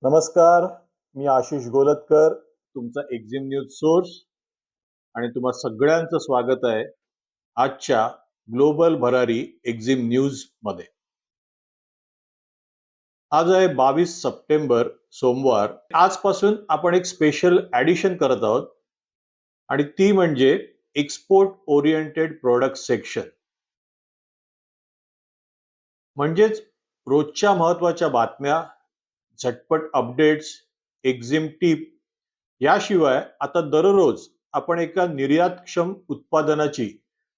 नमस्कार. मी आशिष गोलतकर, तुमचा Exim news source, आणि तुम्हा सगळ्यांचं स्वागत आहे आजच्या ग्लोबल भरारी एक्झिम न्यूज मध्ये. आज आहे 22 सप्टेंबर, सोमवार. आजपासून आपण एक स्पेशल ॲडिशन करत आहोत आणि ती म्हणजे एक्सपोर्ट ओरिएंटेड प्रोडक्ट सेक्शन. म्हणजेच रोजच्या महत्त्वाच्या बातम्या, झटपट अपडेट्स, एक्झिम टीप, याशिवाय आता दररोज आपण एका निर्यातक्षम उत्पादनाची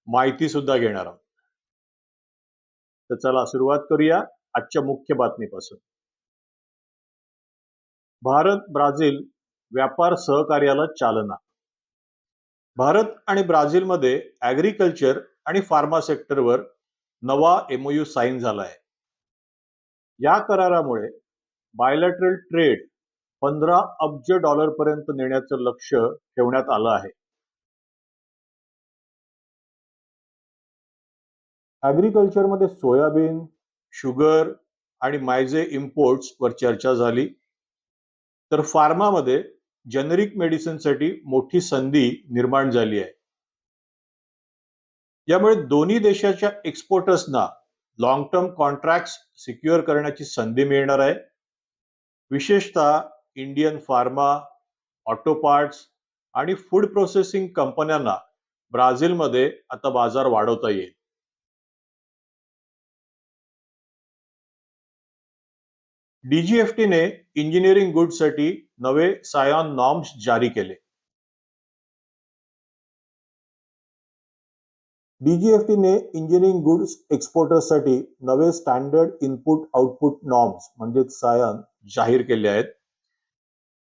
माहिती सुद्धा घेणार आहोत. तर चला सुरुवात करूया आजच्या मुख्य बातमीपासून. भारत ब्राझील व्यापार सहकार्याला चालना. भारत आणि ब्राझीलमध्ये ॲग्रिकल्चर आणि फार्मा सेक्टरवर नवा MOU साईन झाला आहे. या करारामुळे बायलॅटरल ट्रेड 15 अब्ज पर्यंत नेण्याचं लक्ष ठेवण्यात आलं आहे. ॲग्रिकल्चरमध्ये सोयाबीन, शुगर आणि मायझे इम्पोर्ट्स वर चर्चा झाली. तर फार्मामध्ये जेनेरिक मेडिसिनसाठी मोठी संधी निर्माण झाली आहे. यामुळे दोन्ही देशाच्या एक्सपोर्टर्सना लॉंग टर्म कॉन्ट्रॅक्ट्स सिक्युअर करण्याची संधी मिळणार आहे. विशेषतः इंडियन फार्मा, ऑटो पार्ट्स आणि फूड प्रोसेसिंग कंपन्यांना ब्राझीलमध्ये आता बाजार वाढवता येईल. DGFTने इंजिनिअरिंग गुड्ससाठी नवे सायॉन नॉर्म्स जारी केले. DGFTने इंजिनिअरिंग गुड्स एक्सपोर्टर्ससाठी नवे स्टँडर्ड इनपुट आउटपुट नॉर्म्स म्हणजे सायन जाहीर केले आहेत.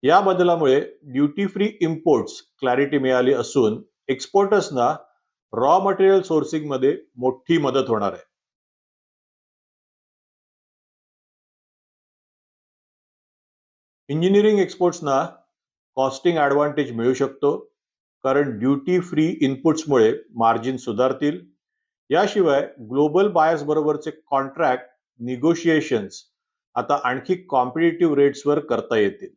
या बदलामुळे ड्युटी फ्री इम्पोर्ट्स क्लॅरिटी मिळाली असून एक्सपोर्टर्सना रॉ मटेरियल सोर्सिंग मध्ये मोठी मदत होणार आहे. इंजिनिअरिंग एक्सपोर्ट्सना कॉस्टिंग ॲडव्हान्टेज मिळू शकतो, कारण ड्युटी फ्री इनपुट्समुळे मार्जिन सुधारतील. याशिवाय ग्लोबल बायर्स बरोबरचे कॉन्ट्रॅक्ट निगोशिएशन्स आता आणखी कॉम्पिटिटिव्ह रेट्सवर करता येतील.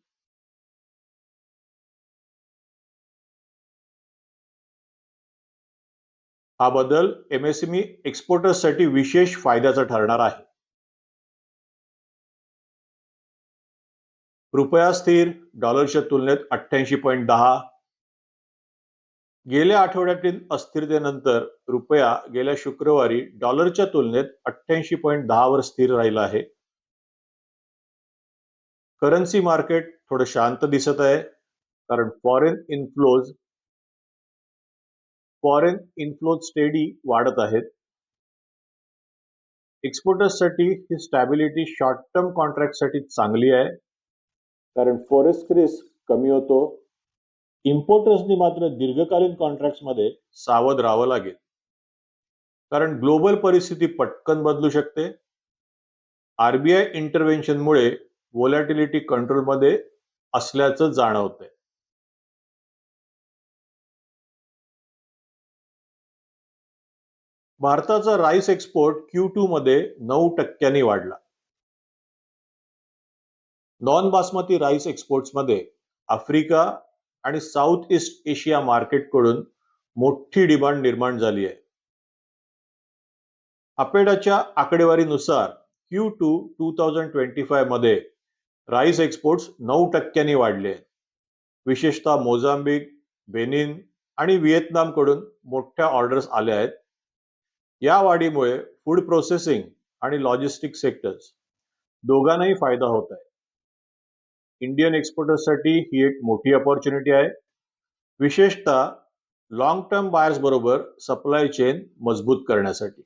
हा बदल MSME एक्सपोर्टर्ससाठी विशेष फायद्याचा ठरणार आहे. रुपया स्थिर डॉलरच्या तुलनेत 88.10. गेल्या आठवड्यातील अस्थिरतेनंतर रुपया गेल्या शुक्रवारी डॉलरच्या तुलनेत 88.10 वर स्थिर राहिला आहे. करन्सी मार्केट थोडं शांत दिसत आहे, कारण फॉरेन इन्फ्लोज स्टेडी वाढत आहेत. एक्सपोर्टर्ससाठी ही स्टॅबिलिटी शॉर्ट टर्म कॉन्ट्रॅक्टसाठी चांगली आहे, कारण फॉरेस्ट रिस्क कमी होतो. इम्पोर्टर्सनी मात्र दीर्घकालीन कॉन्ट्रॅक्ट्समध्ये सावध राहावं लागेल, कारण ग्लोबल परिस्थिती पटकन बदलू शकते. RBI इंटरव्हेन्शनमुळे व्होलॅटिलिटी कंट्रोलमध्ये असल्याचं जाणवतंय. भारताचा राईस एक्सपोर्ट Q2 मध्ये 9% वाढला. नॉन बासमती राईस एक्सपोर्ट्समध्ये आफ्रिका आणि साऊथ ईस्ट एशिया मार्केटकडून मोठी डिमांड निर्माण झाली आहे. अपेडाच्या आकडेवारीनुसार Q2 2025 मध्ये राईस एक्सपोर्ट्स 9% वाढले. विशेषतः मोझांबिक, बेनिन आणि व्हिएतनामकडून मोठ्या ऑर्डर्स आल्या आहेत. या वाढीमुळे फूड प्रोसेसिंग आणि लॉजिस्टिक सेक्टर्स दोघांनाही फायदा होत आहे. इंडियन एक्सपोर्टर्ससाठी ही एक मोठी अपॉर्च्युनिटी आहे, विशेषतः लॉंग टर्म बायर्स बरोबर सप्लाय चेन मजबूत करण्यासाठी.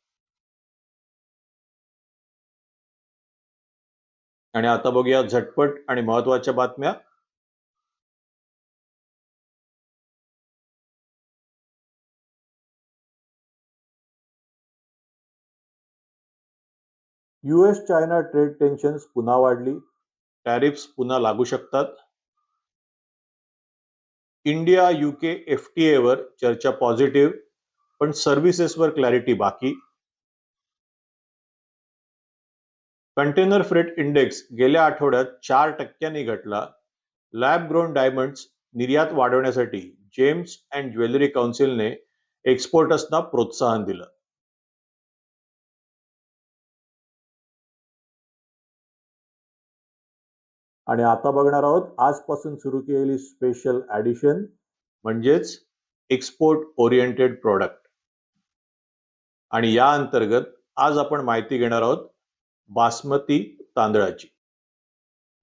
आणि आता बघूया झटपट आणि महत्त्वाच्या बातम्या. US चायना ट्रेड टेन्शन्स पुन्हा वाढली. टॅरिफ्स पुन्हा लागू शकतात. इंडिया UK FTA वर चर्चा पॉझिटिव्ह, पण सर्व्हिसेसवर क्लॅरिटी बाकी. कंटेनर फ्रेट इंडेक्स गेल्या आठवड्यात 4% घटला. लॅब ग्रोन डायमंड्स निर्यात वाढवण्यासाठी जेम्स अँड ज्वेलरी काउन्सिलने एक्सपोर्टर्सना प्रोत्साहन दिलं. आणि आता बघणार आहोत आजपासून सुरू केलेली स्पेशल ॲडिशन म्हणजेच एक्सपोर्ट ओरिएंटेड प्रोडक्ट. आणि या अंतर्गत आज आपण माहिती घेणार आहोत बासमती तांदळाची.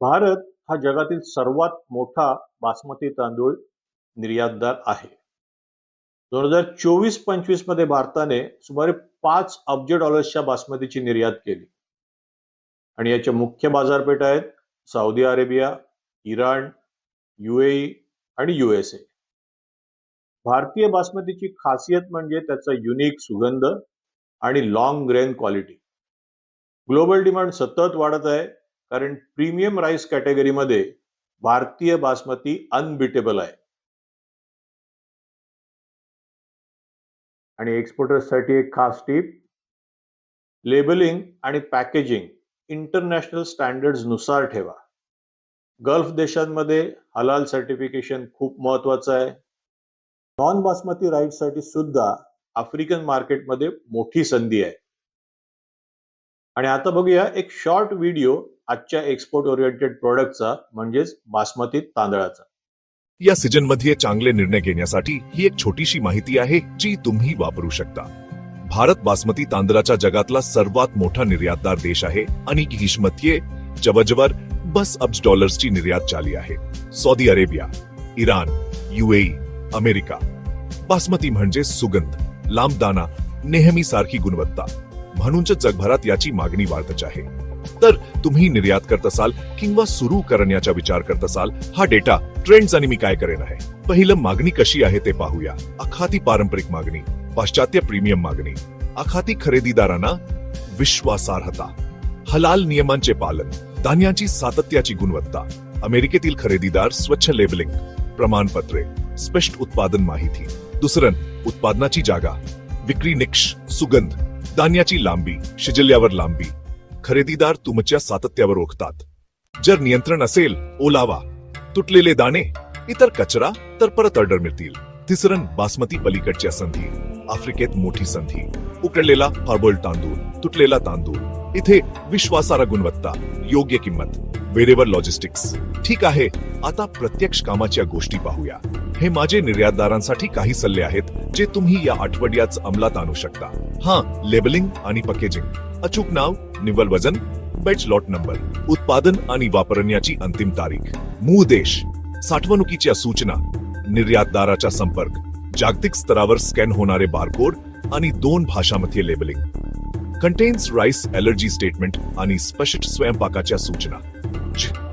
भारत हा जगातील सर्वात मोठा बासमती तांदूळ निर्यातदार आहे. 2024-25 मध्ये भारताने सुमारे $5 अब्ज बासमतीची निर्यात केली. आणि याच्या मुख्य बाजारपेठा आहेत सौदी अरेबिया, इराण, UAE आणि USA. भारतीय बासमतीची खासियत म्हणजे त्याचा युनिक सुगंध आणि long grain quality. Global demand सतत वाढत आहे कारण प्रीमियम राईस कॅटेगरीमध्ये भारतीय बासमती अनबिटेबल आहे. आणि एक्सपोर्टर्ससाठी एक खास टीप, लेबलिंग आणि पॅकेजिंग इंटरनॅशनल स्टँडर्ड्स नुसार ठेवा. गल्फ देशांमध्ये हलाल सर्टिफिकेशन खूप महत्वाचं आहे. नॉन बासमती राईससाठी सुद्धा आफ्रिकन मार्केटमध्ये मोठी संधी आहे. आणि आता बघूया एक शॉर्ट व्हिडिओ आजच्या एक्सपोर्ट ओरिएंटेड प्रोडक्टचा म्हणजेच बासमती तांदळाचा. या सीजन मध्ये चांगले निर्णय घेण्यासाठी ही एक छोटीशी माहिती आहे जी तुम्ही वापरू शकता. भारत बासमती तांदळाच्या जगातला सर्वात मोठा निर्यातदार देश आहे आणि मध्ये जवळजवळ $10 अब्ज निर्यात झाली आहे. Saudi Arabia, Iran, UAE, America. Basmati म्हणजे सुगंध, लांब दाणा, नेहमी सारखी गुणवत्ता, म्हणूनच जगभरात याची मागणी वाढतच आहे. तर तुम्ही निर्यात करत असाल किंवा सुरू करण्याचा विचार करत असाल, हा डेटा, ट्रेंड्स आणि मी काय करेन आहे. पहिलं, मागणी कशी आहे ते पाहूया. आखाती पारंपरिक मागणी, पाश्चात्य प्रीमियम मागणी. आखाती खरेदीदारांना विश्वासार्हता, हलाल नियमांचे पालन, धान्याची सातत्याची गुणवत्ता. अमेरिकेतील खरेदीदार स्वच्छ लेबलिंग, प्रमाणपत्रे, स्पष्ट उत्पादन माहिती. दुसरं, उत्पादनाची जागा, विक्री निकष, सुगंध, धान्याची लांबी, शिजल्यावर लांबी. खरेदीदार तुमच्या सातत्यावर ओळखतात. जर नियंत्रण असेल, ओलावा, तुटलेले दाणे, इतर कचरा, तर परत ऑर्डर मिळतील. तिसरं, बासमती पलीकडच्या संधी. आफ्रिकेत मोठी संधी, उकडलेला पारबोल्ड तांदूळ, तुटलेला तांदूळ. इथे विश्वासार्ह गुणवत्ता, योग्य किंमत, वेळेवर लॉजिस्टिक्स. ठीक आहे, आता प्रत्यक्ष कामाच्या गोष्टी पाहूया. हे माझे निर्यातदारांसाठी काही सल्ले आहेत जे तुम्ही या आठवड्यात अंमलात आणू शकता. लेबलिंग आणि पॅकेजिंग. अचूक नाव, निव्वळ वजन, बॅच लॉट नंबर, उत्पादन आणि वापरण्याची अंतिम तारीख, मूळ देश, साठवणुकीच्या सूचना, निर्यातदाराचा संपर्क, जागतिक स्तरावर स्कॅन होणारे बारकोड आणि 2 भाषांमध्ये labelling. Contains rice allergy statement आणि स्पष्ट स्वयंपाकाच्या सूचना.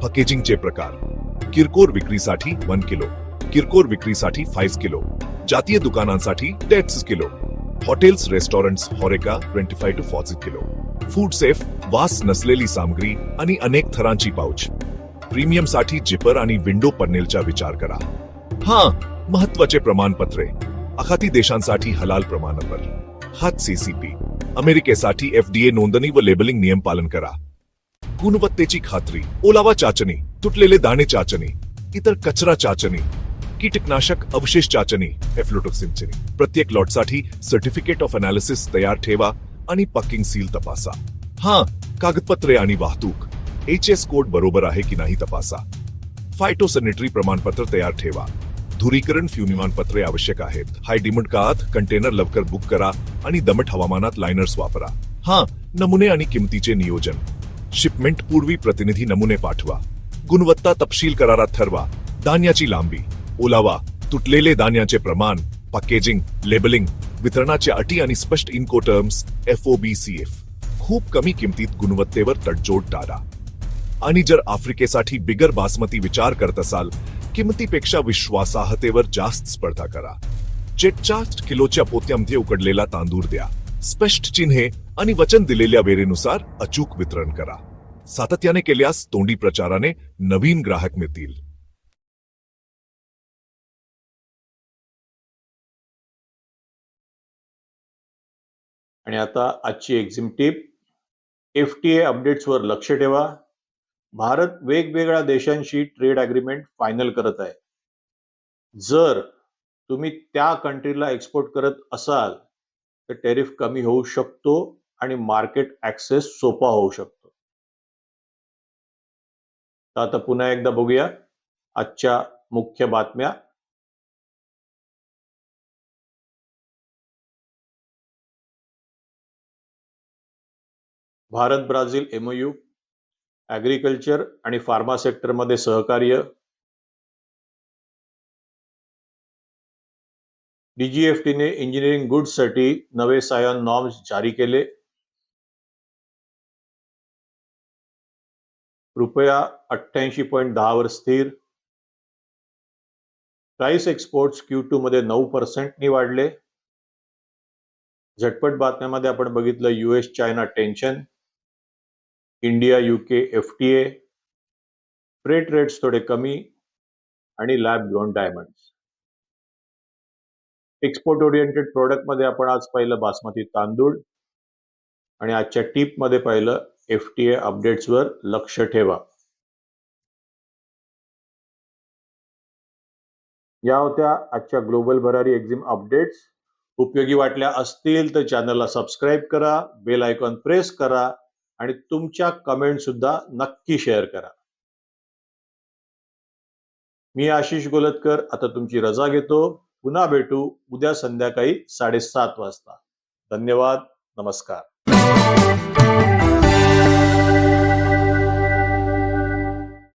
पॅकेजिंगचे प्रकार, किरकोळ विक्रीसाठी 1 किलो, किरकोळ विक्रीसाठी 5 किलो, जातीय दुकानांसाठी 10 kilo, hotels restaurants होरेका 25 to 40 kilo. Food safe, वास नसलेली सामग्री आणि अनेक थरांची पाउच. प्रीमियम साठी जिपर आणि विंडो पॅनेलचा विचार करा. महत्वाचे प्रमाणपत्रे, आखाती देशांसाठी हलाल प्रमाणपत्र, CCP, अमेरिकेसाठी FDA नोंदणी व लेबलिंग नियम पालन करा. गुणवत्तेची खात्री, ओलावा चाचणी, तुटलेले दाणे चाचणी, इतर कचरा चाचणी, कीटकनाशक अवशेष चाचणी, एफ्लोटॉक्सिन. प्रत्येक लॉटसाठी सर्टिफिकेट ऑफ अनालिसिस तयार ठेवा आणि पॅकिंग सील तपासा. कागदपत्रे आणि वाहतूक, HS कोड बरोबर आहे की नाही तपासा. फायटोसॅनिटरी प्रमाणपत्र तयार ठेवा. धुरीकरण विमानपत्रे आवश्यक आहेत. हाय डिमांड काळात कंटेनर लवकर बुक करा आणि दमट हवामानात लायनर्स वापरा. नमुने आणि किमतीचे नियोजन. शिपमेंट पूर्वी प्रतिनिधी नमुने पाठवा. गुणवत्ता तपशील करारात ठरवा. धान्याची लांबी, ओलावा, तुटलेले धान्याचे प्रमाण, पॅकेजिंग, लेबलिंग, वितरणाच्या अटी आणि स्पष्ट इन्कोटर्म्स, FOBCF. खूप कमी किमतीत गुणवत्तेवर तडजोड टाळा. आणि जर आफ्रिकेसाठी बिगर बासमती विचार करत असाल, किमतीपेक्षा विश्वासार्हतेवर जास्त स्पर्धा करा. 4 किलोच्या पोत्यामध्ये उकडलेला तांदूळ द्या. स्पष्ट चिन्हे आणि वचन दिलेल्या वेळेनुसार अचूक वितरण करा. सातत्याने केल्यास तोंडी प्रचाराने नवीन ग्राहक मिळतील. आणि आता आजची एक्झिम टीप, FTA अपडेट्सवर लक्ष ठेवा. भारत वेगवेगळ्या देशांशी ट्रेड अग्रीमेंट फायनल करत आहे. जर तुम्ही त्या कंट्रीला एक्सपोर्ट करत असाल तर टॅरिफ कमी होऊ शकतो आणि मार्केट ऍक्सेस सोपा होऊ शकतो. तर आता पुन्हा एकदा बघूया आजच्या मुख्य बातम्या. भारत ब्राझील MOU, ऍग्रिकल्चर आणि फार्मा सेक्टरमध्ये सहकार्य. DGFTने इंजिनिअरिंग गुड्ससाठी नवे सायन नॉर्म्स जारी केले. रुपया 88.10 वर स्थिर. राईस एक्सपोर्ट्स Q2 मध्ये 9% वाढले. झटपट बातम्यामध्ये आपण बघितलं US China tension, India UK FTA, freight rates थोडे कमी आणि lab grown diamonds. Export oriented product मध्ये आपण आज पाहिलं बासमती तांदूळ आणि आजच्या टीप मध्ये पाहिलं FTA अपडेट्सवर लक्ष ठेवा. या होत्या आजच्या ग्लोबल भरारी एक्झिम अपडेट्स. उपयोगी वाटल्या असतील तर चॅनलला सबस्क्राईब करा, बेल आयकॉन प्रेस करा आणि तुमच्या कमेंट सुद्धा नक्की शेअर करा. मी आशिष गोलतकर आता तुमची रजा घेतो. पुन्हा भेटू उद्या संध्याकाळी 7:30 वाजता. धन्यवाद. नमस्कार.